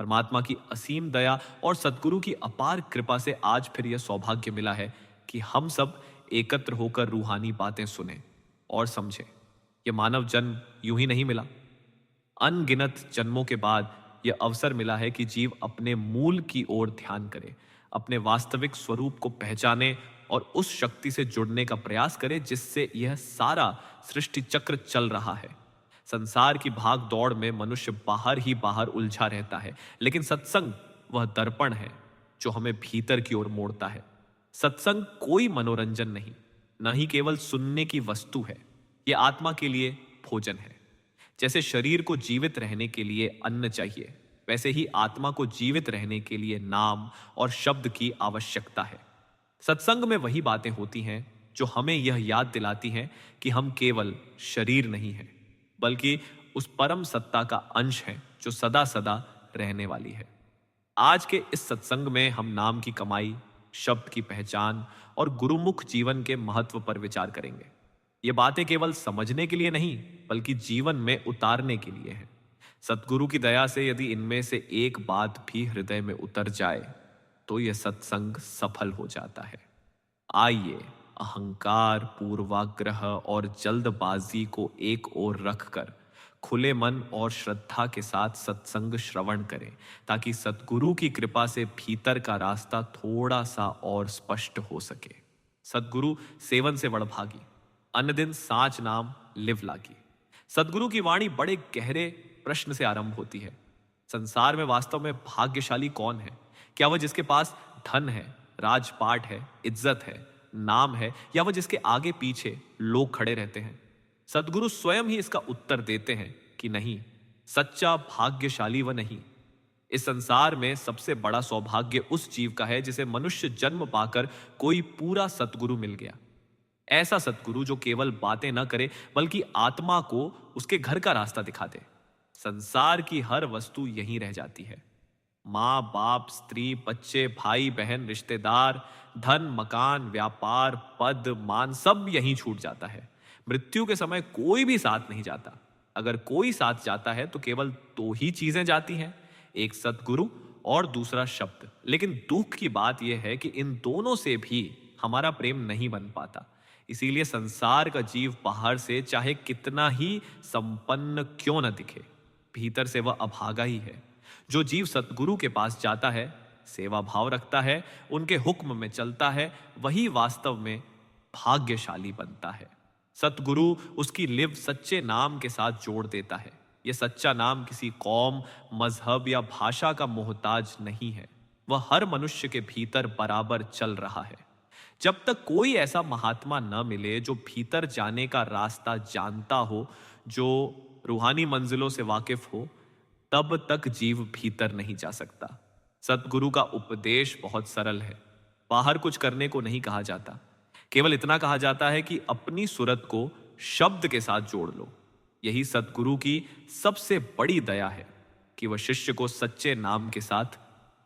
परमात्मा की असीम दया और सद्गुरु की अपार कृपा से आज फिर यह सौभाग्य मिला है कि हम सब एकत्र होकर रूहानी बातें सुने और समझें। यह मानव जन्म यूं ही नहीं मिला। अनगिनत जन्मों के बाद यह अवसर मिला है कि जीव अपने मूल की ओर ध्यान करे, अपने वास्तविक स्वरूप को पहचाने और उस शक्ति से जुड़ने का प्रयास करे जिससे यह सारा सृष्टि चक्र चल रहा है। संसार की भाग दौड़ में मनुष्य बाहर ही बाहर उलझा रहता है, लेकिन सत्संग वह दर्पण है जो हमें भीतर की ओर मोड़ता है। सत्संग कोई मनोरंजन नहीं, न ही केवल सुनने की वस्तु है। यह आत्मा के लिए भोजन है। जैसे शरीर को जीवित रहने के लिए अन्न चाहिए, वैसे ही आत्मा को जीवित रहने के लिए नाम और शब्द की आवश्यकता है। सत्संग में वही बातें होती हैं जो हमें यह याद दिलाती हैं कि हम केवल शरीर नहीं हैं, बल्कि उस परम सत्ता का अंश हैं जो सदा सदा रहने वाली है। आज के इस सत्संग में हम नाम की कमाई, शब्द की पहचान और गुरुमुख जीवन के महत्व पर विचार करेंगे। ये बातें केवल समझने के लिए नहीं, बल्कि जीवन में उतारने के लिए है। सतगुरु की दया से यदि इनमें से एक बात भी हृदय में उतर जाए तो यह सत्संग सफल हो जाता है। आइए अहंकार, पूर्वाग्रह और जल्दबाजी को एक ओर रखकर खुले मन और श्रद्धा के साथ सत्संग श्रवण करें, ताकि सतगुरु की कृपा से भीतर का रास्ता थोड़ा सा और स्पष्ट हो सके। सतगुरु सेवन से वडभागी, अन्न दिन साच नाम लिव लागी। सतगुरु की वाणी बड़े गहरे प्रश्न से आरंभ होती है। संसार में वास्तव में भाग्यशाली कौन है? क्या वह जिसके पास धन है, राजपाट है, इज्जत है, नाम है, या वह जिसके आगे पीछे लोग खड़े रहते हैं? सतगुरु स्वयं ही इसका उत्तर देते हैं कि नहीं, सच्चा भाग्यशाली वह नहीं। इस संसार में सबसे बड़ा सौभाग्य उस जीव का है जिसे मनुष्य जन्म पाकर कोई पूरा सतगुरु मिल गया। ऐसा सतगुरु जो केवल बातें न करे, बल्कि आत्मा को उसके घर का रास्ता दिखा दे। संसार की हर वस्तु यहीं रह जाती है। माँ बाप, स्त्री, बच्चे, भाई बहन, रिश्तेदार, धन, मकान, व्यापार, पद, मान, सब यहीं छूट जाता है। मृत्यु के समय कोई भी साथ नहीं जाता। अगर कोई साथ जाता है तो केवल दो ही चीजें जाती हैं, एक सतगुरु और दूसरा शब्द। लेकिन दुख की बात यह है कि इन दोनों से भी हमारा प्रेम नहीं बन पाता। इसीलिए संसार का जीव बाहर से चाहे कितना ही संपन्न क्यों न दिखे, भीतर से वह अभागा ही है। जो जीव सतगुरु के पास जाता है, सेवा भाव रखता है, उनके हुक्म में चलता है, वही वास्तव में भाग्यशाली बनता है। सतगुरु उसकी लिव सच्चे नाम के साथ जोड़ देता है। यह सच्चा नाम किसी कौम, मजहब या भाषा का मोहताज नहीं है। वह हर मनुष्य के भीतर बराबर चल रहा है। जब तक कोई ऐसा महात्मा न मिले जो भीतर जाने का रास्ता जानता हो, जो रूहानी मंजिलों से वाकिफ हो, तब तक जीव भीतर नहीं जा सकता। सतगुरु का उपदेश बहुत सरल है। बाहर कुछ करने को नहीं कहा जाता, केवल इतना कहा जाता है कि अपनी सूरत को शब्द के साथ जोड़ लो। यही सतगुरु की सबसे बड़ी दया है कि वह शिष्य को सच्चे नाम के साथ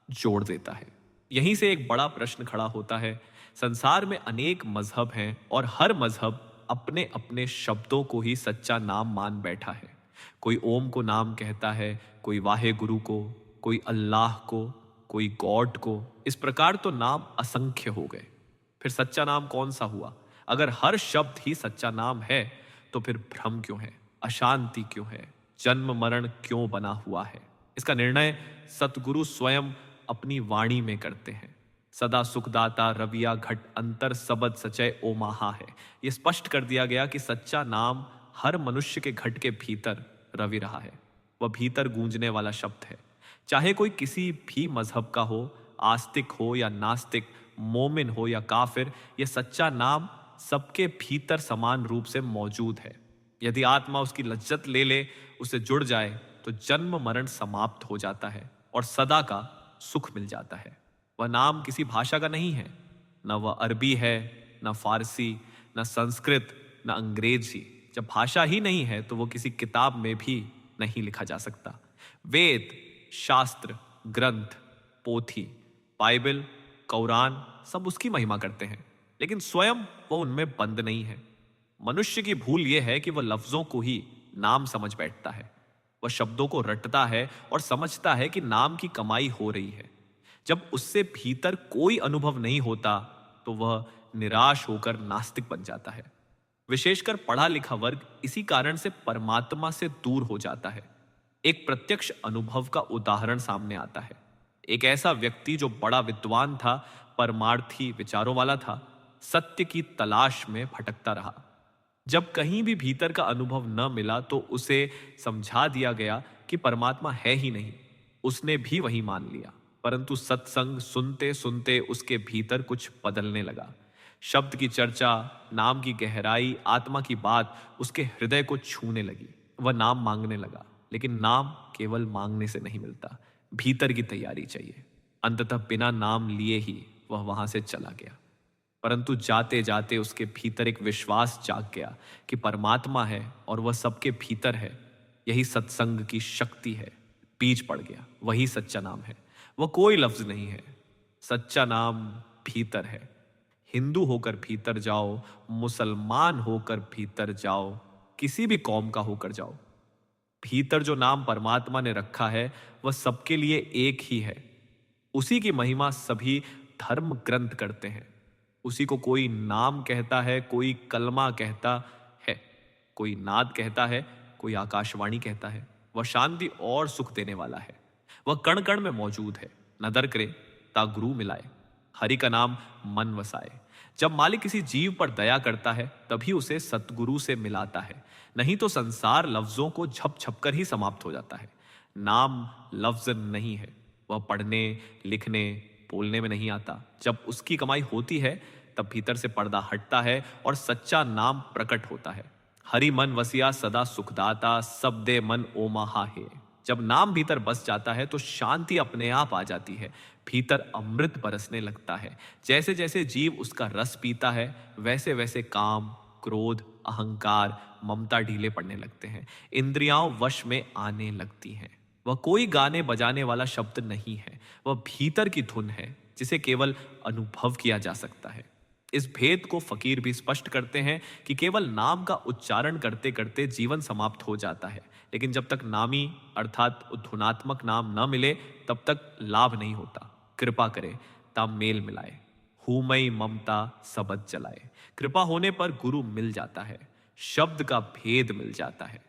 जोड़ देता है। यहीं से एक बड़ा प्रश्न खड़ा होता है। संसार में अनेक मजहब हैं और हर मजहब अपने अपने शब्दों को ही सच्चा नाम मान बैठा है। कोई ओम को नाम कहता है, कोई वाहे गुरु को, कोई अल्लाह को, कोई गॉड को। इस प्रकार तो नाम असंख्य हो गए। फिर सच्चा नाम कौन सा हुआ? अगर हर शब्द ही सच्चा नाम है तो फिर भ्रम क्यों है, अशांति क्यों है, जन्म मरण क्यों बना हुआ है? इसका निर्णय सतगुरु स्वयं अपनी वाणी में करते हैं। सदा सुखदाता रविया घट अंतर सबद सचय ओ महा है। यह स्पष्ट कर दिया गया कि सच्चा नाम हर मनुष्य के घट के भीतर रवि रहा है। वह भीतर गूंजने वाला शब्द है। चाहे कोई किसी भी मजहब का हो, आस्तिक हो या नास्तिक, मोमिन हो या काफिर, यह सच्चा नाम सबके भीतर समान रूप से मौजूद है। यदि आत्मा उसकी लज्जत ले ले, उसे जुड़ जाए, तो जन्म मरण समाप्त हो जाता है और सदा का सुख मिल जाता है। वह नाम किसी भाषा का नहीं है। न वह अरबी है, न फारसी, न संस्कृत, न अंग्रेजी। जब भाषा ही नहीं है तो वो किसी किताब में भी नहीं लिखा जा सकता। वेद, शास्त्र, ग्रंथ, पोथी, बाइबल, कुरान सब उसकी महिमा करते हैं, लेकिन स्वयं वो उनमें बंद नहीं है। मनुष्य की भूल यह है कि वह लफ्जों को ही नाम समझ बैठता है। वह शब्दों को रटता है और समझता है कि नाम की कमाई हो रही है। जब उससे भीतर कोई अनुभव नहीं होता तो वह निराश होकर नास्तिक बन जाता है। विशेषकर पढ़ा लिखा वर्ग इसी कारण से परमात्मा से दूर हो जाता है। एक प्रत्यक्ष अनुभव का उदाहरण सामने आता है। एक ऐसा व्यक्ति जो बड़ा विद्वान था, परमार्थी विचारों वाला था, सत्य की तलाश में भटकता रहा। जब कहीं भी भीतर का अनुभव न मिला तो उसे समझा दिया गया कि परमात्मा है ही नहीं। उसने भी वही मान लिया, परंतु सत्संग सुनते सुनते उसके भीतर कुछ बदलने लगा। शब्द की चर्चा, नाम की गहराई, आत्मा की बात उसके हृदय को छूने लगी। वह नाम मांगने लगा, लेकिन नाम केवल मांगने से नहीं मिलता, भीतर की तैयारी चाहिए। अंततः बिना नाम लिए ही वह वहां से चला गया। परंतु जाते जाते उसके भीतर एक विश्वास जाग गया कि परमात्मा है और वह सबके भीतर है। यही सत्संग की शक्ति है। बीज पड़ गया, वही सच्चा नाम है। वह कोई लफ्ज नहीं है, सच्चा नाम भीतर है। हिंदू होकर भीतर जाओ, मुसलमान होकर भीतर जाओ, किसी भी कौम का होकर जाओ, भीतर जो नाम परमात्मा ने रखा है वह सबके लिए एक ही है। उसी की महिमा सभी धर्म ग्रंथ करते हैं। उसी को कोई नाम कहता है, कोई कलमा कहता है, कोई नाद कहता है, कोई आकाशवाणी कहता है। वह शांति और सुख देने वाला है। वह कण कण में मौजूद है। नदर करे ता गुरु मिलाए, हरि का नाम मन वसाए। जब मालिक किसी जीव पर दया करता है तभी उसे सतगुरु से मिलाता है, नहीं तो संसार लफ्जों को झप झप कर ही समाप्त हो जाता है। नाम लफ्ज नहीं है, वह पढ़ने, लिखने, बोलने में नहीं आता। जब उसकी कमाई होती है तब भीतर से पर्दा हटता है और सच्चा नाम प्रकट होता है। हरि मन वसिया सदा सुखदाता, सब दे मन ओमा है। जब नाम भीतर बस जाता है तो शांति अपने आप आ जाती है। भीतर अमृत बरसने लगता है। जैसे जैसे जीव उसका रस पीता है वैसे वैसे काम, क्रोध, अहंकार, ममता ढीले पड़ने लगते हैं। इंद्रियां वश में आने लगती हैं। वह कोई गाने बजाने वाला शब्द नहीं है, वह भीतर की धुन है जिसे केवल अनुभव किया जा सकता है। इस भेद को फकीर भी स्पष्ट करते हैं कि केवल नाम का उच्चारण करते करते जीवन समाप्त हो जाता है, लेकिन जब तक नामी अर्थात धुनात्मक नाम न मिले तब तक लाभ नहीं होता। कृपा करे ता मेल मिलाए, हूमई ममता सबद जलाए। कृपा होने पर गुरु मिल जाता है, शब्द का भेद मिल जाता है।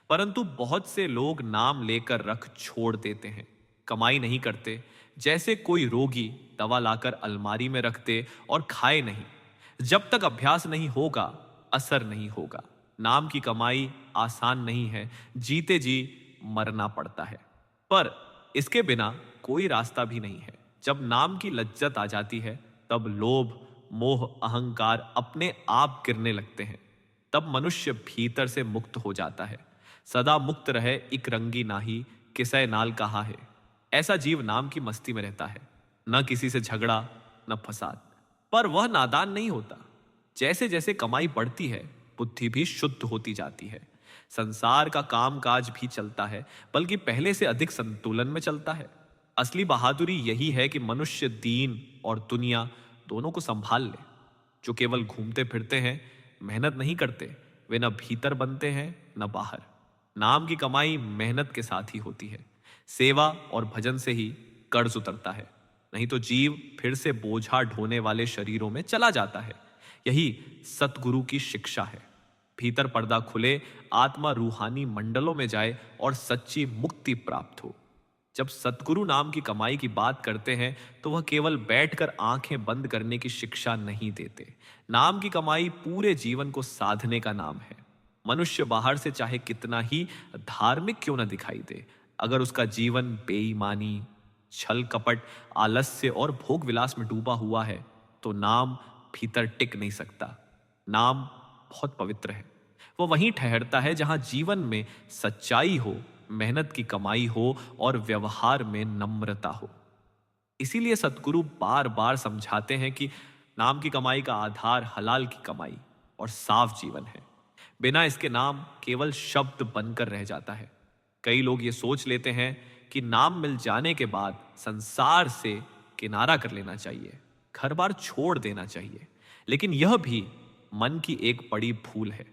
परंतु बहुत से लोग नाम लेकर रख छोड़ देते हैं, कमाई नहीं करते। जैसे कोई रोगी दवा लाकर अलमारी में रखते और खाए नहीं। जब तक अभ्यास नहीं होगा असर नहीं होगा। नाम की कमाई आसान नहीं है, जीते जी मरना पड़ता है। पर इसके बिना कोई रास्ता भी नहीं है। जब नाम की लज्जत आ जाती है तब लोभ, मोह, अहंकार अपने आप गिरने लगते हैं। तब मनुष्य भीतर से मुक्त हो जाता है। सदा मुक्त रहे इक रंगी नाही, किसय नाल कहा है। ऐसा जीव नाम की मस्ती में रहता है, न किसी से झगड़ा न फसाद। पर वह नादान नहीं होता। जैसे जैसे कमाई बढ़ती है बुद्धि भी शुद्ध होती जाती है। संसार का काम काज भी चलता है, बल्कि पहले से अधिक संतुलन में चलता है। असली बहादुरी यही है कि मनुष्य दीन और दुनिया दोनों को संभाल ले। जो केवल घूमते फिरते हैं, मेहनत नहीं करते, वे न भीतर बनते हैं न बाहर। नाम की कमाई मेहनत के साथ ही होती है। सेवा और भजन से ही कर्ज उतरता है, नहीं तो जीव फिर से बोझा ढोने वाले शरीरों में चला जाता है। यही सतगुरु की शिक्षा है। भीतर पर्दा खुले, आत्मा रूहानी मंडलों में जाए और सच्ची मुक्ति प्राप्त हो। जब सतगुरु नाम की कमाई की बात करते हैं तो वह केवल बैठकर आंखें बंद करने की शिक्षा नहीं देते। नाम की कमाई पूरे जीवन को साधने का नाम है। मनुष्य बाहर से चाहे कितना ही धार्मिक क्यों न दिखाई दे, अगर उसका जीवन बेईमानी, छल कपट, आलस्य और भोग विलास में डूबा हुआ है तो नाम भीतर टिक नहीं सकता। नाम बहुत पवित्र है। वो वहीं ठहरता है जहां जीवन में सच्चाई हो, मेहनत की कमाई हो और व्यवहार में नम्रता हो। इसीलिए सतगुरु बार बार समझाते हैं कि नाम की कमाई का आधार हलाल की कमाई और साफ जीवन है। बिना इसके नाम केवल शब्द बनकर रह जाता है। कई लोग ये सोच लेते हैं कि नाम मिल जाने के बाद संसार से किनारा कर लेना चाहिए, घर बार छोड़ देना चाहिए, लेकिन यह भी मन की एक बड़ी भूल है।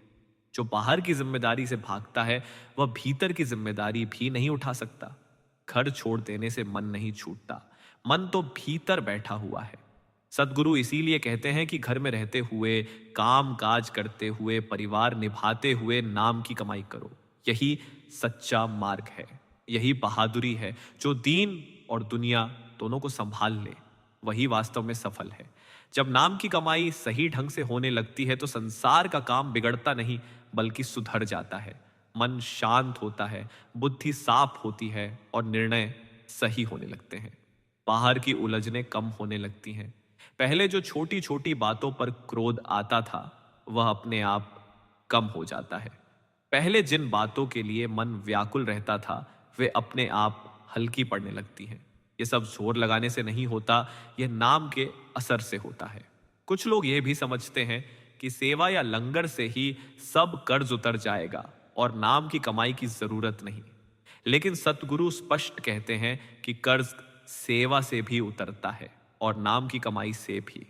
जो बाहर की जिम्मेदारी से भागता है वह भीतर की जिम्मेदारी भी नहीं उठा सकता। घर छोड़ देने से मन नहीं छूटता, मन तो भीतर बैठा हुआ है। सदगुरु इसीलिए कहते हैं कि घर में रहते हुए, काम काज करते हुए, परिवार निभाते हुए नाम की कमाई करो। यही सच्चा मार्ग है, यही बहादुरी है। जो दीन और दुनिया दोनों को संभाल ले वही वास्तव में सफल है। जब नाम की कमाई सही ढंग से होने लगती है तो संसार का काम बिगड़ता नहीं बल्कि सुधर जाता है। मन शांत होता है, बुद्धि साफ होती है और निर्णय सही होने लगते हैं। बाहर की उलझनें कम होने लगती हैं। पहले जो छोटी छोटी बातों पर क्रोध आता था वह अपने आप कम हो जाता है। पहले जिन बातों के लिए मन व्याकुल रहता था वे अपने आप हल्की पड़ने लगती हैं। ये सब जोर लगाने से नहीं होता, यह नाम के असर से होता है। कुछ लोग ये भी समझते हैं कि सेवा या लंगर से ही सब कर्ज उतर जाएगा और नाम की कमाई की जरूरत नहीं। लेकिन सतगुरु स्पष्ट कहते हैं कि कर्ज सेवा से भी उतरता है और नाम की कमाई से भी।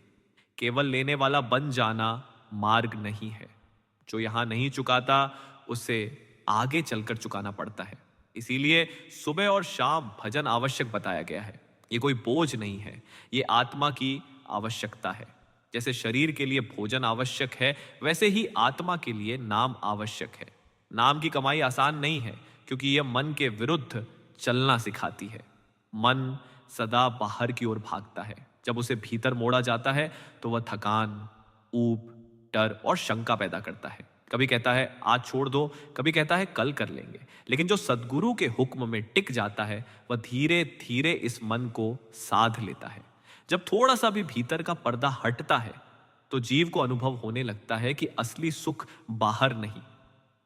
केवल लेने वाला बन जाना मार्ग नहीं है। जो यहां नहीं चुकाता उसे आगे चलकर चुकाना पड़ता है। इसीलिए सुबह और शाम भजन आवश्यक बताया गया है। ये कोई बोझ नहीं है, ये आत्मा की आवश्यकता है। जैसे शरीर के लिए भोजन आवश्यक है वैसे ही आत्मा के लिए नाम आवश्यक है। नाम की कमाई आसान नहीं है क्योंकि यह मन के विरुद्ध चलना सिखाती है। मन सदा बाहर की ओर भागता है। जब उसे भीतर मोड़ा जाता है तो वह थकान, ऊब, डर और शंका पैदा करता है। कभी कहता है आज छोड़ दो, कभी कहता है कल कर लेंगे। लेकिन जो सद्गुरु के हुक्म में टिक जाता है वह धीरे धीरे इस मन को साध लेता है। जब थोड़ा सा भी भीतर का पर्दा हटता है तो जीव को अनुभव होने लगता है कि असली सुख बाहर नहीं,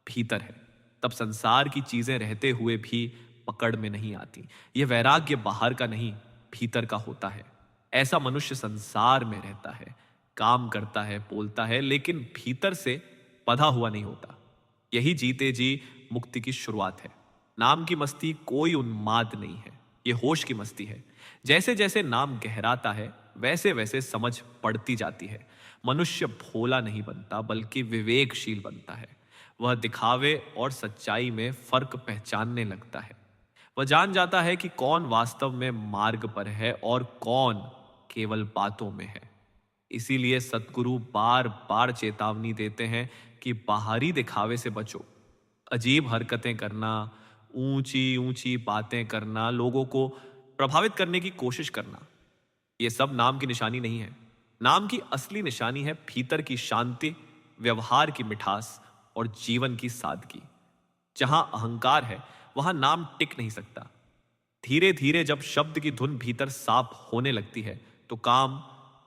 भीतर है। तब संसार की चीजें रहते हुए भी पकड़ में नहीं आती। यह वैराग्य बाहर का नहीं, भीतर का होता है। ऐसा मनुष्य संसार में रहता है, काम करता है, बोलता है, लेकिन भीतर से बंधा हुआ नहीं होता। यही जीते जी मुक्ति की शुरुआत है। नाम की मस्ती कोई उन्माद नहीं है, यह होश की मस्ती है। जैसे जैसे नाम गहराता है वैसे वैसे समझ पड़ती जाती है। मनुष्य भोला नहीं बनता बल्कि विवेकशील बनता है। वह दिखावे और सच्चाई में फर्क पहचानने लगता है। वह जान जाता है कि कौन वास्तव में मार्ग पर है और कौन केवल बातों में है। इसीलिए सतगुरु बार बार चेतावनी देते हैं कि बाहरी दिखावे से बचो। अजीब हरकतें करना, ऊंची ऊंची बातें करना, लोगों को प्रभावित करने की कोशिश करना, यह सब नाम की निशानी नहीं है। नाम की असली निशानी है भीतर की शांति, व्यवहार की मिठास और जीवन की सादगी। जहां अहंकार है वहां नाम टिक नहीं सकता। धीरे धीरे जब शब्द की धुन भीतर साफ होने लगती है तो काम,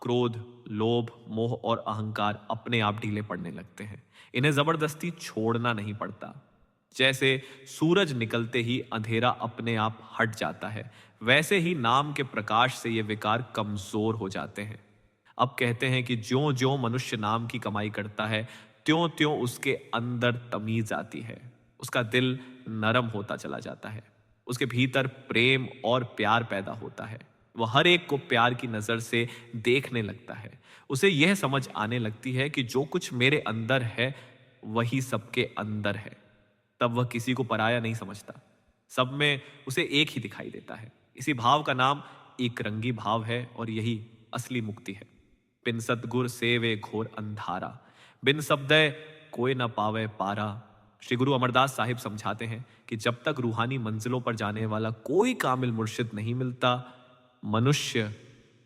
क्रोध, लोभ, मोह और अहंकार अपने आप ढीले पड़ने लगते हैं। इन्हें जबरदस्ती छोड़ना नहीं पड़ता। जैसे सूरज निकलते ही अंधेरा अपने आप हट जाता है वैसे ही नाम के प्रकाश से ये विकार कमजोर हो जाते हैं। अब कहते हैं कि ज्यों ज्यों मनुष्य नाम की कमाई करता है त्यों त्यों उसके अंदर तमीज आती है। उसका दिल नरम होता चला जाता है। उसके भीतर प्रेम और प्यार पैदा होता है। वह हर एक को प्यार की नजर से देखने लगता है। उसे यह समझ आने लगती है कि जो कुछ मेरे अंदर है वही सबके अंदर है। तब वह किसी को पराया नहीं समझता, सब में उसे एक ही दिखाई देता है। इसी भाव का नाम एक रंगी भाव है और यही असली मुक्ति है। बिन सतगुर सेवे घोर अंधारा, बिन शब्दय कोई न पावे पारा। श्री गुरु अमरदास साहिब समझाते हैं कि जब तक रूहानी मंजिलों पर जाने वाला कोई कामिल मुर्शिद नहीं मिलता, मनुष्य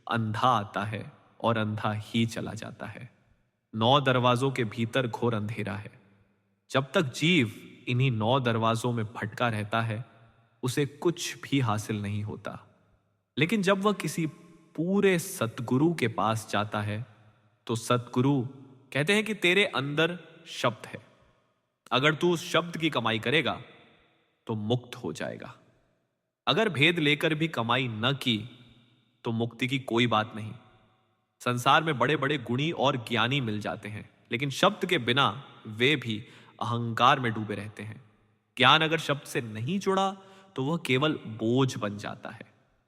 अंधा आता है और अंधा ही चला जाता है। 9 दरवाजों के भीतर घोर अंधेरा है। जब तक जीव इन्हीं 9 दरवाजों में भटका रहता है उसे कुछ भी हासिल नहीं होता। लेकिन जब वह किसी पूरे सतगुरु के पास जाता है तो सतगुरु कहते हैं कि तेरे अंदर शब्द है, अगर तू उस शब्द की कमाई करेगा तो मुक्त हो जाएगा। अगर भेद लेकर भी कमाई न की तो मुक्ति की कोई बात नहीं। संसार में बड़े बड़े गुणी और ज्ञानी मिल जाते हैं लेकिन शब्द के बिना वे भी अहंकार में डूबे रहते हैं। ज्ञान अगर शब्द से नहीं जुड़ा तो वह केवल बोझ बन जाता है।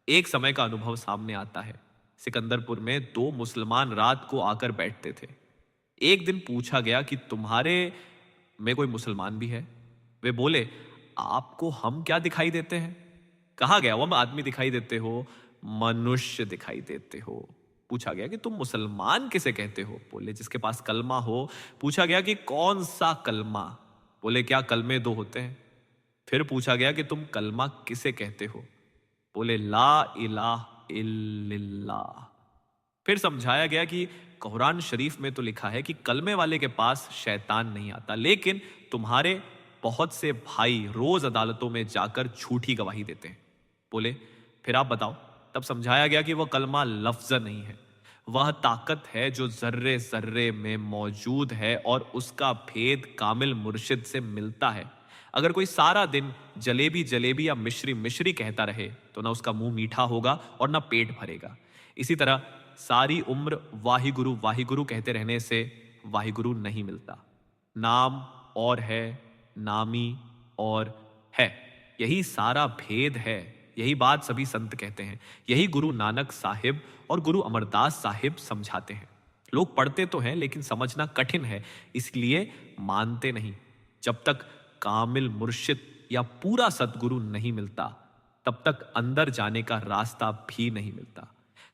एक समय का अनुभव सामने आता है। सिकंदरपुर में 2 मुसलमान रात को आकर बैठते थे। एक दिन पूछा गया कि तुम्हारे में कोई मुसलमान भी है? वे बोले, आपको हम क्या दिखाई देते हैं? कहा गया, वह आदमी दिखाई देते हो, मनुष्य दिखाई देते हो। पूछा गया कि तुम मुसलमान किसे कहते हो? बोले, जिसके पास कलमा हो। पूछा गया कि कौन सा कलमा? बोले, क्या कलमे दो होते हैं? फिर पूछा गया कि तुम कलमा किसे कहते हो? बोले, ला इलाह इल्लल्लाह। फिर समझाया गया कि कुरान शरीफ में तो लिखा है कि कलमे वाले के पास शैतान नहीं आता, लेकिन तुम्हारे बहुत से भाई रोज अदालतों में जाकर झूठी गवाही देते हैं। बोले, फिर आप बताओ। तब समझाया गया कि वह कलमा लफ्ज नहीं है, वह ताकत है जो जर्रे जर्रे में मौजूद है और उसका भेद कामिल मुर्शिद से मिलता है। अगर कोई सारा दिन जलेबी जलेबी या मिश्री मिश्री कहता रहे तो ना उसका मुंह मीठा होगा और ना पेट भरेगा। इसी तरह सारी उम्र वाहिगुरु कहते रहने से वाहिगुरु नहीं मिलता। नाम और है, नामी और है, यही सारा भेद है। यही बात सभी संत कहते हैं, यही गुरु नानक साहिब और गुरु अमरदास साहिब समझाते हैं। लोग पढ़ते तो हैं लेकिन समझना कठिन है, इसलिए मानते नहीं। जब तक कामिल मुर्शिद या पूरा सदगुरु नहीं मिलता तब तक अंदर जाने का रास्ता भी नहीं मिलता।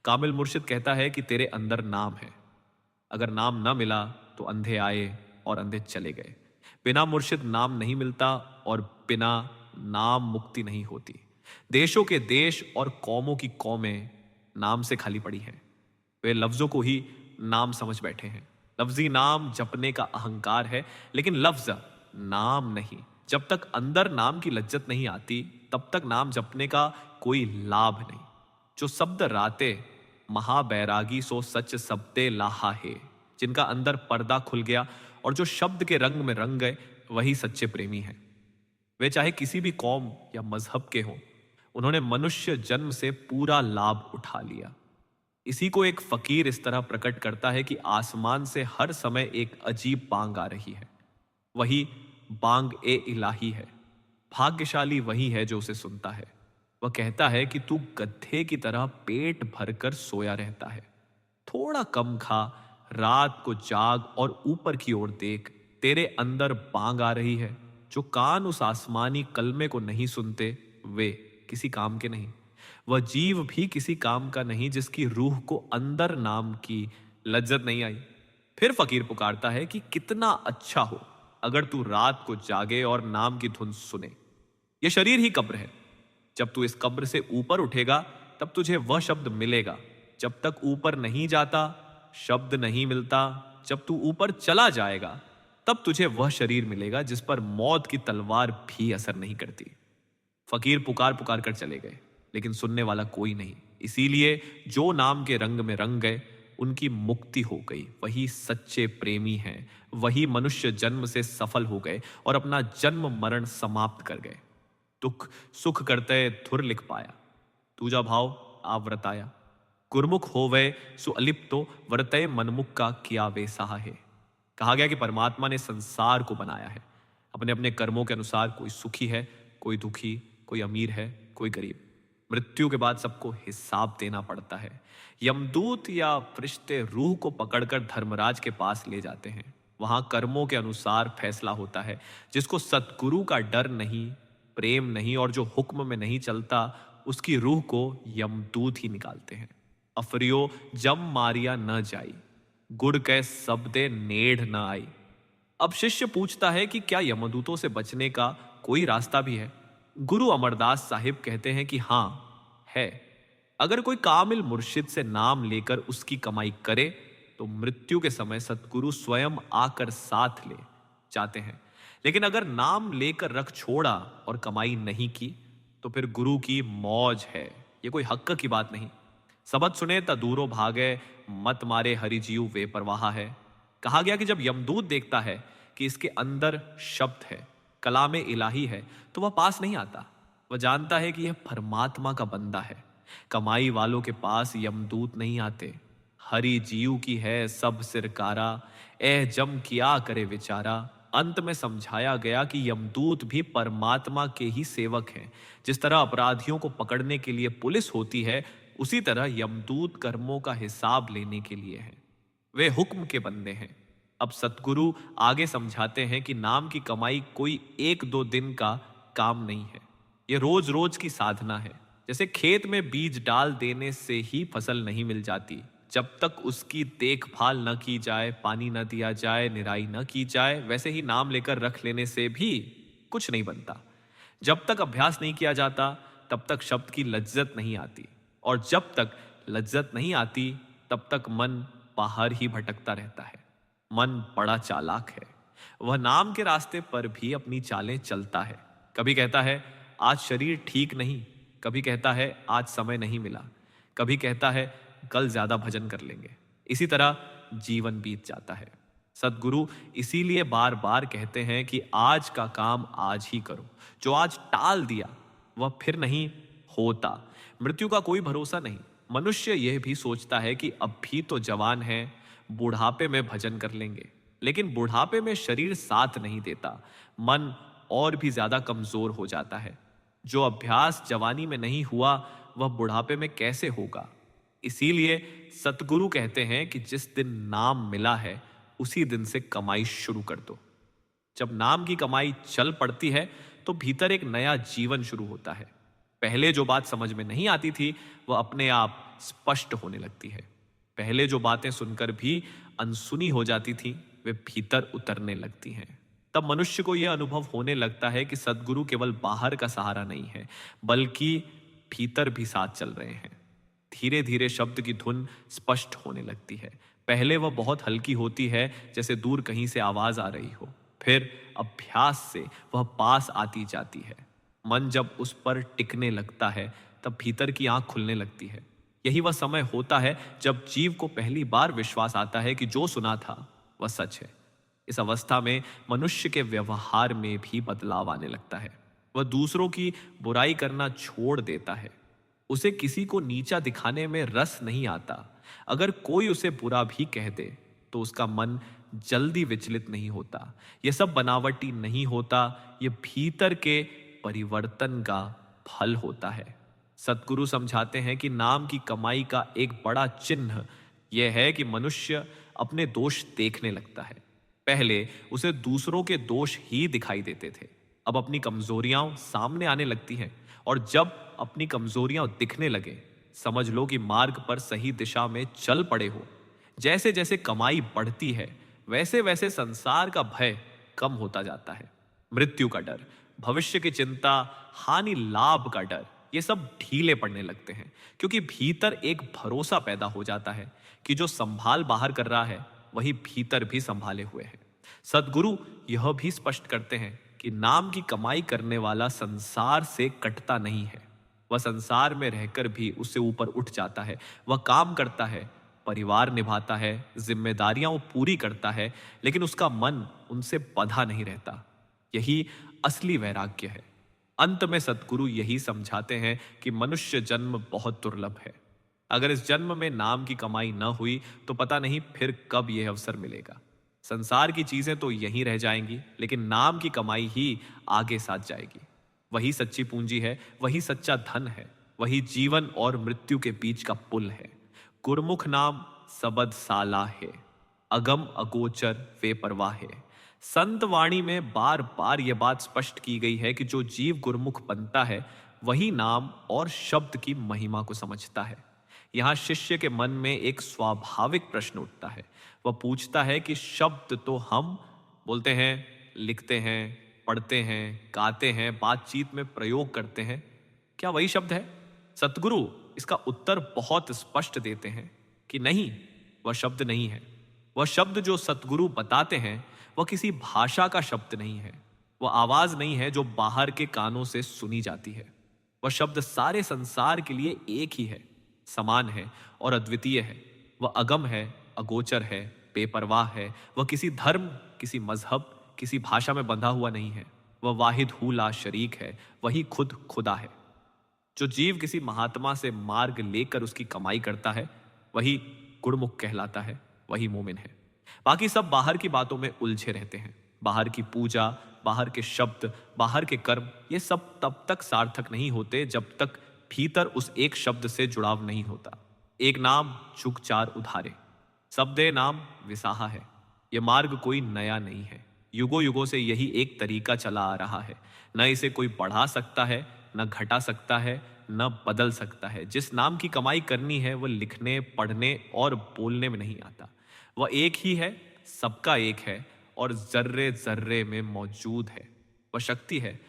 कामिल मुर्शिद कहता है कि तेरे अंदर नाम है। अगर नाम ना मिला तो अंधे आए और अंधे चले गए। बिना मुर्शिद नाम नहीं मिलता और बिना नाम मुक्ति नहीं होती। देशों के देश और कौमों की कौमें नाम से खाली पड़ी हैं। वे लफ्जों को ही नाम समझ बैठे हैं। लफ्जी नाम जपने का अहंकार है, लेकिन लफ्ज नाम नहीं। जब तक अंदर नाम की लज्जत नहीं आती तब तक नाम जपने का कोई लाभ नहीं। जो शब्द राते महाबैरागी सो सच शब्दे लाहा है। जिनका अंदर पर्दा खुल गया और जो शब्द के रंग में रंग गए, वही सच्चे प्रेमी हैं। वे चाहे किसी भी कौम या मजहब के हों, उन्होंने मनुष्य जन्म से पूरा लाभ उठा लिया। इसी को एक फकीर इस तरह प्रकट करता है कि आसमान से हर समय एक अजीब बांग आ रही है। वही बांग ए इलाही है। भाग्यशाली वही है जो उसे सुनता है। वह कहता है कि तू गधे की तरह पेट भरकर सोया रहता है। थोड़ा कम खा, रात को जाग और ऊपर की ओर देख। तेरे अंदर बांग आ रही है। जो कान उस आसमानी कलमे को नहीं सुनते वे किसी काम के नहीं। वह जीव भी किसी काम का नहीं जिसकी रूह को अंदर नाम की लज्जत नहीं आई। फिर फकीर पुकारता है कि कितना अच्छा हो अगर तू रात को जागे और नाम की धुन सुने। यह शरीर ही कब्र है। जब तू इस कब्र से ऊपर उठेगा तब तुझे वह शब्द मिलेगा। जब तक ऊपर नहीं जाता शब्द नहीं मिलता। जब तू ऊपर चला जाएगा तब तुझे वह शरीर मिलेगा जिस पर मौत की तलवार भी असर नहीं करती। फकीर पुकार पुकार कर चले गए, लेकिन सुनने वाला कोई नहीं। इसीलिए जो नाम के रंग में रंग गए उनकी मुक्ति हो गई। वही सच्चे प्रेमी हैं। वही मनुष्य जन्म से सफल हो गए और अपना जन्म मरण समाप्त कर गए। दुख सुख करते धुर लिख पाया, दूजा भाव आवृताया। गुरमुख होवे सो अलिप्तो वर्तय मनमुख का किया वे साहा है। कहा गया कि परमात्मा ने संसार को बनाया है। अपने अपने कर्मों के अनुसार कोई सुखी है, कोई दुखी, कोई अमीर है, कोई गरीब। मृत्यु के बाद सबको हिसाब देना पड़ता है। यमदूत या फरिश्ते रूह को पकड़कर धर्मराज के पास ले जाते हैं। वहां कर्मों के अनुसार फैसला होता है। जिसको सतगुरु का डर नहीं, प्रेम नहीं और जो हुक्म में नहीं चलता, उसकी रूह को यमदूत ही निकालते हैं। अफरियो जम मारिया न जाई, गुड़ कै सबदे नेढ़ न आई। अब शिष्य पूछता है कि क्या यमदूतों से बचने का कोई रास्ता भी है? गुरु अमरदास साहिब कहते हैं कि हां है। अगर कोई कामिल मुर्शिद से नाम लेकर उसकी कमाई करे तो मृत्यु के समय सतगुरु स्वयं आकर साथ ले जाते हैं। लेकिन अगर नाम लेकर रख छोड़ा और कमाई नहीं की तो फिर गुरु की मौज है। ये कोई हक्क की बात नहीं। सबद सुने ता दूरो भागे, मत मारे हरि जीव वे परवाह है। कहा गया कि जब यमदूत देखता है कि इसके अंदर शब्द है, कलामे इलाही है, तो वह पास नहीं आता। वह जानता है कि यह परमात्मा का बंदा है। कमाई वालों के पास यमदूत नहीं आते। हरि जीव की है सब सिरकारा, एह जम किया करे विचारा। अंत में समझाया गया कि यमदूत भी परमात्मा के ही सेवक हैं। जिस तरह अपराधियों को पकड़ने के लिए पुलिस होती है, उसी तरह यमदूत कर्मों का हिसाब लेने के लिए है। वे हुक्म के बंदे हैं। अब सतगुरु आगे समझाते हैं कि नाम की कमाई कोई एक दो दिन का काम नहीं है, ये रोज रोज की साधना है। जैसे खेत में बीज डाल देने से ही फसल नहीं मिल जाती, जब तक उसकी देखभाल न की जाए, पानी न दिया जाए, निराई न की जाए, वैसे ही नाम लेकर रख लेने से भी कुछ नहीं बनता। जब तक अभ्यास नहीं किया जाता तब तक शब्द की लज्जत नहीं आती, और जब तक लज्जत नहीं आती तब तक मन बाहर ही भटकता रहता है। मन बड़ा चालाक है, वह नाम के रास्ते पर भी अपनी चालें चलता है। कभी कहता है आज शरीर ठीक नहीं, कभी कहता है आज समय नहीं मिला, कभी कहता है कल ज्यादा भजन कर लेंगे। इसी तरह जीवन बीत जाता है। सदगुरु इसीलिए बार बार कहते हैं कि आज का काम आज ही करो, जो आज टाल दिया वह फिर नहीं होता। मृत्यु का कोई भरोसा नहीं। मनुष्य यह भी सोचता है कि अब भी तो जवान है, बुढ़ापे में भजन कर लेंगे, लेकिन बुढ़ापे में शरीर साथ नहीं देता, मन और भी ज्यादा कमजोर हो जाता है। जो अभ्यास जवानी में नहीं हुआ वह बुढ़ापे में कैसे होगा। इसीलिए सतगुरु कहते हैं कि जिस दिन नाम मिला है उसी दिन से कमाई शुरू कर दो। जब नाम की कमाई चल पड़ती है तो भीतर एक नया जीवन शुरू होता है। पहले जो बात समझ में नहीं आती थी वह अपने आप स्पष्ट होने लगती है। पहले जो बातें सुनकर भी अनसुनी हो जाती थी वे भीतर उतरने लगती हैं। तब मनुष्य को यह अनुभव होने लगता है कि सदगुरु केवल बाहर का सहारा नहीं है, बल्कि भीतर भी साथ चल रहे हैं। धीरे धीरे शब्द की धुन स्पष्ट होने लगती है। पहले वह बहुत हल्की होती है, जैसे दूर कहीं से आवाज आ रही हो। फिर अभ्यास से वह पास आती जाती है। मन जब उस पर टिकने लगता है तब भीतर की आंख खुलने लगती है। यही वह समय होता है जब जीव को पहली बार विश्वास आता है कि जो सुना था वह सच है। इस अवस्था में मनुष्य के व्यवहार में भी बदलाव आने लगता है। वह दूसरों की बुराई करना छोड़ देता है। उसे किसी को नीचा दिखाने में रस नहीं आता। अगर कोई उसे बुरा भी कह दे तो उसका मन जल्दी विचलित नहीं होता। यह सब बनावटी नहीं होता, यह भीतर के परिवर्तन का फल होता है। सतगुरु समझाते हैं कि नाम की कमाई का एक बड़ा चिन्ह यह है कि मनुष्य अपने दोष देखने लगता है। पहले उसे दूसरों के दोष ही दिखाई देते थे, अब अपनी कमजोरियां सामने आने लगती हैं। और जब अपनी कमजोरियां दिखने लगे, समझ लो कि मार्ग पर सही दिशा में चल पड़े हो। जैसे जैसे कमाई बढ़ती है वैसे वैसे संसार का भय कम होता जाता है। मृत्यु का डर, भविष्य की चिंता, हानि लाभ का डर, ये सब ढीले पड़ने लगते हैं, क्योंकि भीतर एक भरोसा पैदा हो जाता है कि जो संभाल बाहर कर रहा है वही भीतर भी संभाले हुए है। सदगुरु यह भी स्पष्ट करते हैं कि नाम की कमाई करने वाला संसार से कटता नहीं है। वह संसार में रहकर भी उससे ऊपर उठ जाता है। वह काम करता है, परिवार निभाता है, जिम्मेदारियां वो पूरी करता है, लेकिन उसका मन उनसे बंधा नहीं रहता। यही असली वैराग्य है। अंत में सतगुरु यही समझाते हैं कि मनुष्य जन्म बहुत दुर्लभ है। अगर इस जन्म में नाम की कमाई न हुई तो पता नहीं फिर कब यह अवसर मिलेगा। संसार की चीजें तो यहीं रह जाएंगी, लेकिन नाम की कमाई ही आगे साथ जाएगी। वही सच्ची पूंजी है, वही सच्चा धन है, वही जीवन और मृत्यु के बीच का पुल है। गुरमुख नाम सबद साला है, अगम अगोचर वे परवाह है। संत वाणी में बार बार यह बात स्पष्ट की गई है कि जो जीव गुरमुख बनता है वही नाम और शब्द की महिमा को समझता है। यहां शिष्य के मन में एक स्वाभाविक प्रश्न उठता है। वह पूछता है कि शब्द तो हम बोलते हैं, लिखते हैं, पढ़ते हैं, गाते हैं, बातचीत में प्रयोग करते हैं, क्या वही शब्द है? सतगुरु इसका उत्तर बहुत स्पष्ट देते हैं कि नहीं, वह शब्द नहीं है। वह शब्द जो सतगुरु बताते हैं वह किसी भाषा का शब्द नहीं है। वह आवाज नहीं है जो बाहर के कानों से सुनी जाती है। वह शब्द सारे संसार के लिए एक ही है, समान है और अद्वितीय है। वह अगम है, अगोचर है, बेपरवाह है। वह किसी धर्म, किसी मजहब, किसी भाषा में बंधा हुआ नहीं है। वह वाहिद हू ला शरीक है, वही खुद खुदा है। जो जीव किसी महात्मा से मार्ग लेकर उसकी कमाई करता है वही गुरमुख कहलाता है, वही मोमिन है। बाकी सब बाहर की बातों में उलझे रहते हैं। बाहर की पूजा, बाहर के शब्द, बाहर के कर्म, ये सब तब तक सार्थक नहीं होते जब तक भीतर उस एक शब्द से जुड़ाव नहीं होता। एक नाम चुक चार उधारे, शब्दे नाम विसाहा है। यह मार्ग कोई नया नहीं है। युगों युगों से यही एक तरीका चला आ रहा है। न इसे कोई बढ़ा सकता है, न घटा सकता है, न बदल सकता है। जिस नाम की कमाई करनी है वह लिखने, पढ़ने और बोलने में नहीं आता। वह एक ही है, सबका एक है और जर्रे जर्रे में मौजूद है। वह शक्ति है,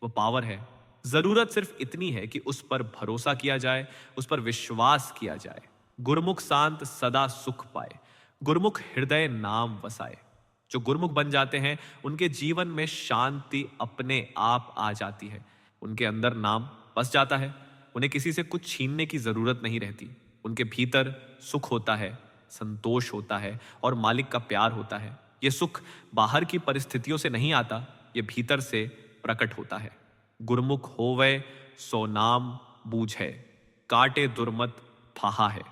वह पावर है। जरूरत सिर्फ इतनी है कि उस पर भरोसा किया जाए, उस पर विश्वास किया जाए। गुरमुख शांत सदा सुख पाए, गुरमुख हृदय नाम वसाए। जो गुरमुख बन जाते हैं उनके जीवन में शांति अपने आप आ जाती है। उनके अंदर नाम बस जाता है। उन्हें किसी से कुछ छीनने की जरूरत नहीं रहती। उनके भीतर सुख होता है, संतोष होता है और मालिक का प्यार होता है। यह सुख बाहर की परिस्थितियों से नहीं आता, यह भीतर से प्रकट होता है। गुरमुख होवे सो नाम बूझे, काटे दुर्मत फाहा है।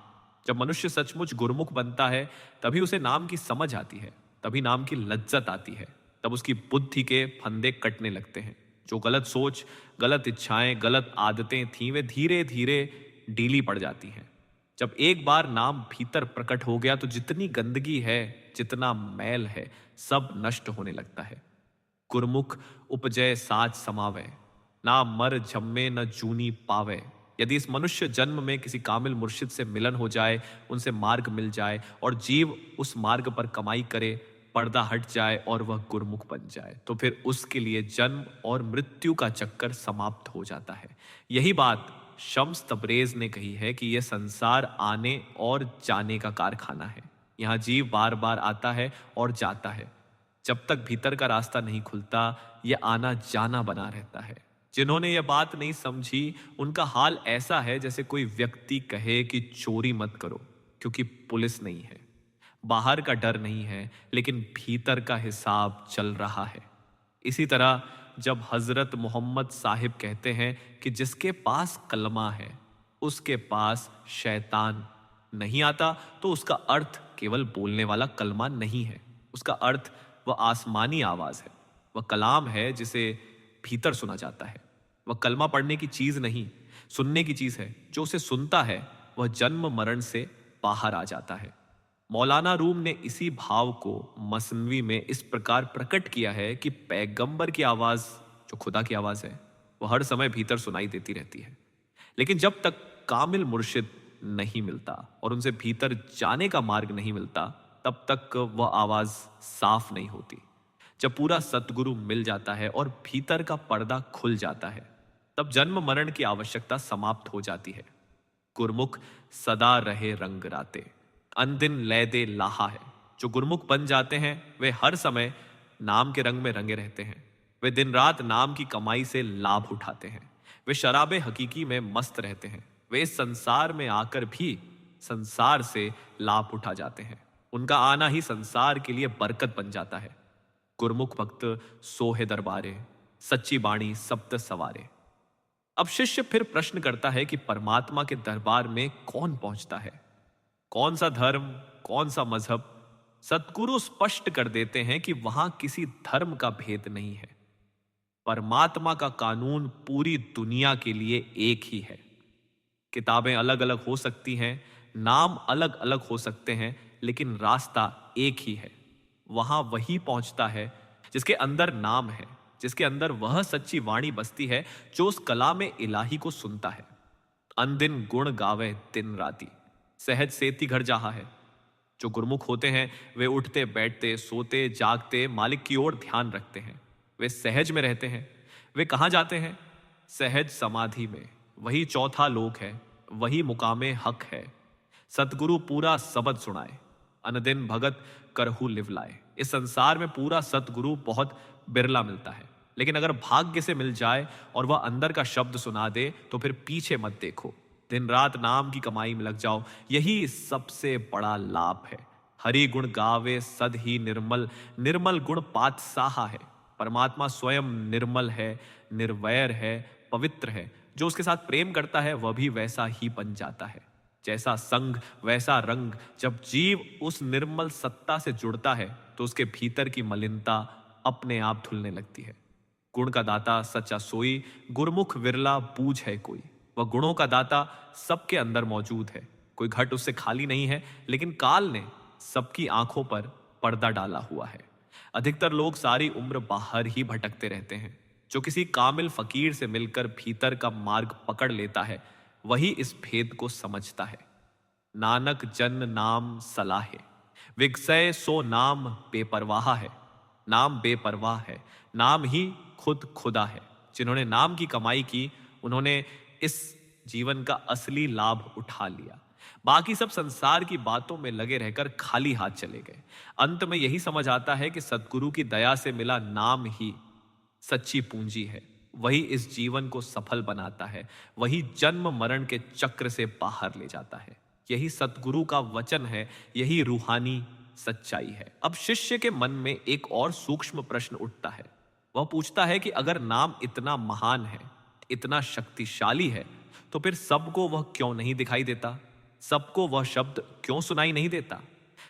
जब मनुष्य सचमुच गुरमुख बनता है तभी उसे नाम की समझ आती है, तभी नाम की लज्जत आती है, तब उसकी बुद्धि के फंदे कटने लगते हैं। जो गलत सोच, गलत इच्छाएं, गलत आदतें थीं वे धीरे धीरे ढीली पड़ जाती हैं। जब एक बार नाम भीतर प्रकट हो गया तो जितनी गंदगी है, जितना मैल है, सब नष्ट होने लगता है। गुरमुख उपजय साच समावे, ना मर जम्मे न जूनी पावे। यदि इस मनुष्य जन्म में किसी कामिल मुर्शिद से मिलन हो जाए, उनसे मार्ग मिल जाए और जीव उस मार्ग पर कमाई करे, पर्दा हट जाए और वह गुरमुख बन जाए, तो फिर उसके लिए जन्म और मृत्यु का चक्कर समाप्त हो जाता है। यही बात शम्स तबरेज ने कही है कि यह संसार आने और जाने का कारखाना है। यहाँ जीव बार बार आता है और जाता है। जब तक भीतर का रास्ता नहीं खुलता, यह आना जाना बना रहता है। जिन्होंने यह बात नहीं समझी उनका हाल ऐसा है जैसे कोई व्यक्ति कहे कि चोरी मत करो क्योंकि पुलिस नहीं है। बाहर का डर नहीं है लेकिन भीतर का हिसाब चल रहा है। इसी तरह जब हजरत मोहम्मद साहिब कहते हैं कि जिसके पास कलमा है उसके पास शैतान नहीं आता, तो उसका अर्थ केवल बोलने वाला कलमा नहीं है। उसका अर्थ वह आसमानी आवाज है, वह कलाम है जिसे भीतर सुना जाता है। वह कलमा पढ़ने की चीज नहीं, सुनने की चीज है। जो उसे सुनता है वह जन्म मरण से बाहर आ जाता है। मौलाना रूम ने इसी भाव को मसनवी में इस प्रकार प्रकट किया है कि पैगंबर की आवाज जो खुदा की आवाज है वह हर समय भीतर सुनाई देती रहती है। लेकिन जब तक कामिल मुर्शिद नहीं मिलता और उनसे भीतर जाने का मार्ग नहीं मिलता, तब तक वह आवाज साफ नहीं होती। जब पूरा सतगुरु मिल जाता है और भीतर का पर्दा खुल जाता है, तब जन्म मरण की आवश्यकता समाप्त हो जाती है। गुरमुख सदा रहे रंग राते, अनदिन लै दे लाहा है। जो गुरमुख बन जाते हैं वे हर समय नाम के रंग में रंगे रहते हैं। वे दिन रात नाम की कमाई से लाभ उठाते हैं। वे शराबे हकीकी में मस्त रहते हैं। वे इस संसार में आकर भी संसार से लाभ उठा जाते हैं। उनका आना ही संसार के लिए बरकत बन जाता है। गुरमुख भक्त सोहे दरबारे, सच्ची बाणी सप्त सवारे। अब शिष्य फिर प्रश्न करता है कि परमात्मा के दरबार में कौन पहुंचता है? कौन सा धर्म, कौन सा मजहब? सतगुरु स्पष्ट कर देते हैं कि वहां किसी धर्म का भेद नहीं है। परमात्मा का कानून पूरी दुनिया के लिए एक ही है। किताबें अलग अलग हो सकती हैं, नाम अलग अलग हो सकते हैं, लेकिन रास्ता एक ही है। वहां वही पहुंचता है जिसके अंदर नाम है, जिसके अंदर वह सच्ची वाणी बसती है जो उस कलाम इलाही को सुनता है। अनदिन गुण गावे दिन राती, सहज सेती घर जहा है। जो गुरमुख होते हैं वे उठते बैठते सोते जागते मालिक की ओर ध्यान रखते हैं। वे सहज में रहते हैं। वे कहाँ जाते हैं? सहज समाधि में। वही चौथा लोक है, वही मुकामे हक है। सतगुरु पूरा सबद सुनाए, अनदिन भगत करहु लिवलाए। इस संसार में पूरा सतगुरु बहुत बिरला मिलता है, लेकिन अगर भाग्य से मिल जाए और वह अंदर का शब्द सुना दे तो फिर पीछे मत देखो। दिन रात नाम की कमाई में लग जाओ, यही सबसे बड़ा लाभ है। हरि गुण गावे सद ही निर्मल, निर्मल गुण पात साहा है। परमात्मा स्वयं निर्मल है, निर्वैर है, पवित्र है। जो उसके साथ प्रेम करता है वह भी वैसा ही बन जाता है। जैसा संग वैसा रंग। जब जीव उस निर्मल सत्ता से जुड़ता है तो उसके भीतर की मलिनता अपने आप धुलने लगती है। गुण का दाता सच्चा सोई, गुरमुख विरला बूझ है कोई। वह गुणों का दाता सबके अंदर मौजूद है। कोई घट उससे खाली नहीं है, लेकिन काल ने सबकी आंखों पर पर्दा डाला हुआ है। अधिकतर लोग सारी उम्र बाहर ही भटकते रहते हैं। जो किसी कामिल फकीर से मिलकर भीतर का मार्ग पकड़ लेता है, वही इस भेद को समझता है। नानक जन नाम सलाहे, विगसय सो नाम बेपरवाह है। नाम बेपरवाह है, नाम ही खुद खुदा है। जिन्होंने नाम की कमाई की, उन्होंने इस जीवन का असली लाभ उठा लिया। बाकी सब संसार की बातों में लगे रहकर खाली हाथ चले गए। अंत में यही समझ आता है कि सद्गुरु की दया से मिला नाम ही सच्ची पूंजी है। वही इस जीवन को सफल बनाता है, वही जन्म मरण के चक्र से बाहर ले जाता है। यही सतगुरु का वचन है, यही रूहानी सच्चाई है। अब शिष्य के मन में एक और सूक्ष्म प्रश्न उठता है। वह पूछता है कि अगर नाम इतना महान है, इतना शक्तिशाली है, तो फिर सबको वह क्यों नहीं दिखाई देता? सबको वह शब्द क्यों सुनाई नहीं देता?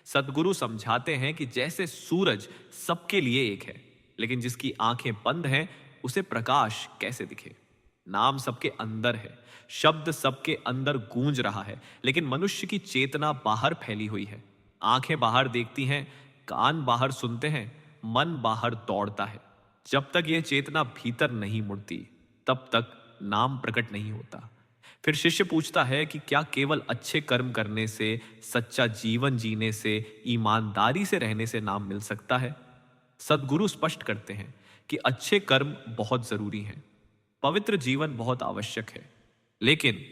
सतगुरु समझाते हैं कि जैसे सूरज सबके लिए एक है, लेकिन जिसकी आंखें बंद हैं, उसे प्रकाश कैसे दिखे? नाम सबके अंदर है, शब्द सबके अंदर गूंज रहा है, लेकिन मनुष्य की चेतना बाहर फैली हुई है। आंखें बाहर देखती हैं, कान बाहर सुनते हैं, मन बाहर दौड़ता है। जब तक यह चेतना भीतर नहीं मुड़ती, तब तक नाम प्रकट नहीं होता। फिर शिष्य पूछता है कि क्या केवल अच्छे कर्म करने से, सच्चा जीवन जीने से, ईमानदारी से रहने से नाम मिल सकता है? सद्गुरु स्पष्ट करते हैं कि अच्छे कर्म बहुत जरूरी हैं, पवित्र जीवन बहुत आवश्यक है, लेकिन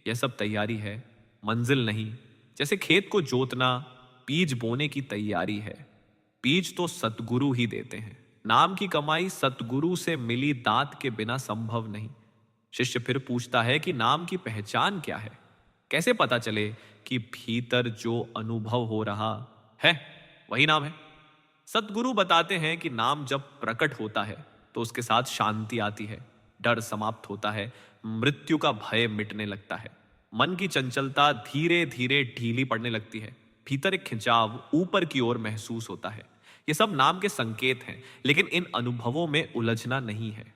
यह सब तैयारी है, मंजिल नहीं। जैसे खेत को जोतना, बीज बोने की तैयारी है। बीज तो सतगुरु ही देते हैं। नाम की कमाई सतगुरु से मिली दात के बिना संभव नहीं। शिष्य फिर पूछता है कि नाम की पहचान क्या है? कैसे पता चले कि भीतर जो अनुभव हो रहा है वही नाम है? सतगुरु बताते हैं कि नाम जब प्रकट होता है तो उसके साथ शांति आती है, डर समाप्त होता है, मृत्यु का भय मिटने लगता है, मन की चंचलता धीरे धीरे ढीली पड़ने लगती है, भीतर एक खिंचाव ऊपर की ओर महसूस होता है। ये सब नाम के संकेत हैं, लेकिन इन अनुभवों में उलझना नहीं है।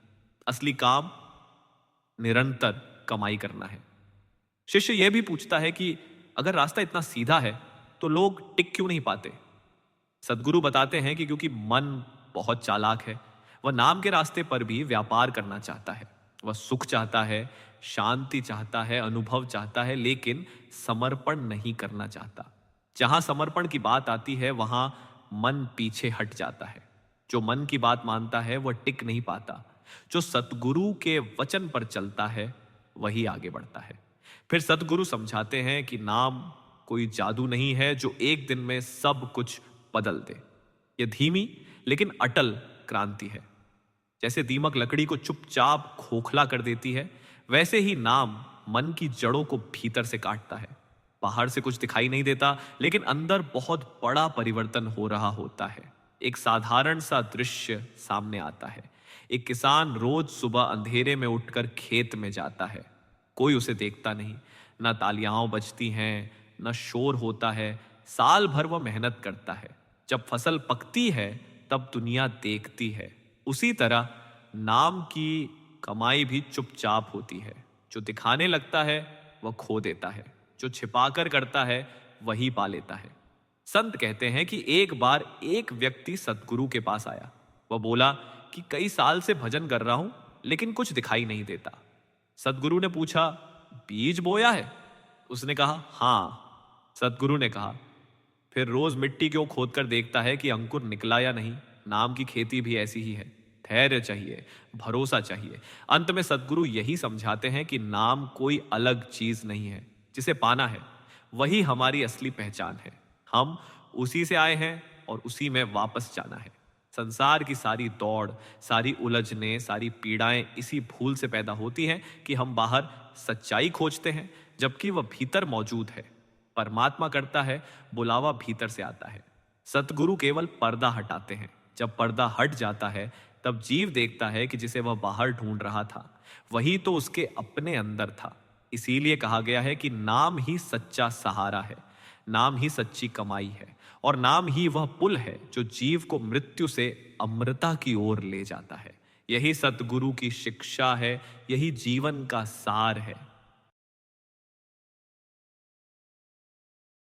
असली काम निरंतर कमाई करना है। शिष्य यह भी पूछता है कि अगर रास्ता इतना सीधा है तो लोग टिक क्यों नहीं पाते? सद्गुरु बताते हैं कि क्योंकि मन बहुत चालाक है। वह नाम के रास्ते पर भी व्यापार करना चाहता है। वह सुख चाहता है, शांति चाहता है, अनुभव चाहता है, लेकिन समर्पण नहीं करना चाहता। जहां समर्पण की बात आती है, वहां मन पीछे हट जाता है। जो मन की बात मानता है वह टिक नहीं पाता। जो सतगुरु के वचन पर चलता है वही आगे बढ़ता है। फिर सतगुरु समझाते हैं कि नाम कोई जादू नहीं है जो एक दिन में सब कुछ बदल दे। यह धीमी लेकिन अटल क्रांति है। जैसे दीमक लकड़ी को चुपचाप खोखला कर देती है, वैसे ही नाम मन की जड़ों को भीतर से काटता है। बाहर से कुछ दिखाई नहीं देता, लेकिन अंदर बहुत बड़ा परिवर्तन हो रहा होता है। एक साधारण सा दृश्य सामने आता है। एक किसान रोज सुबह अंधेरे में उठकर खेत में जाता है। कोई उसे देखता नहीं, ना तालियां बजती हैं, ना शोर होता है। साल भर वह मेहनत करता है। जब फसल पकती है तब दुनिया देखती है। उसी तरह नाम की कमाई भी चुपचाप होती है। जो दिखाने लगता है वह खो देता है, जो छिपाकर करता है वही पा लेता है। संत कहते हैं कि एक बार एक व्यक्ति सतगुरु के पास आया। वह बोला कि कई साल से भजन कर रहा हूं, लेकिन कुछ दिखाई नहीं देता। सतगुरु ने पूछा, बीज बोया है? उसने कहा, हां। सतगुरु ने कहा, फिर रोज मिट्टी क्यों खोदकर देखता है कि अंकुर निकला या नहीं? नाम की खेती भी ऐसी ही है। धैर्य चाहिए, भरोसा चाहिए। अंत में सतगुरु यही समझाते हैं कि नाम कोई अलग चीज नहीं है। जिसे पाना है वही हमारी असली पहचान है। हम उसी से आए हैं और उसी में वापस जाना है। संसार की सारी दौड़, सारी उलझने, सारी पीड़ाएं इसी भूल से पैदा होती हैं कि हम बाहर सच्चाई खोजते हैं, जबकि वह भीतर मौजूद है। परमात्मा करता है, बुलावा भीतर से आता है। सतगुरु केवल पर्दा हटाते हैं। जब पर्दा हट जाता है, तब जीव देखता है कि जिसे वह बाहर ढूंढ रहा था, वही तो उसके अपने अंदर था। इसीलिए कहा गया है कि नाम ही सच्चा सहारा है, नाम ही सच्ची कमाई है, और नाम ही वह पुल है जो जीव को मृत्यु से अमृता की ओर ले जाता है। यही सतगुरु की शिक्षा है, यही जीवन का सार है।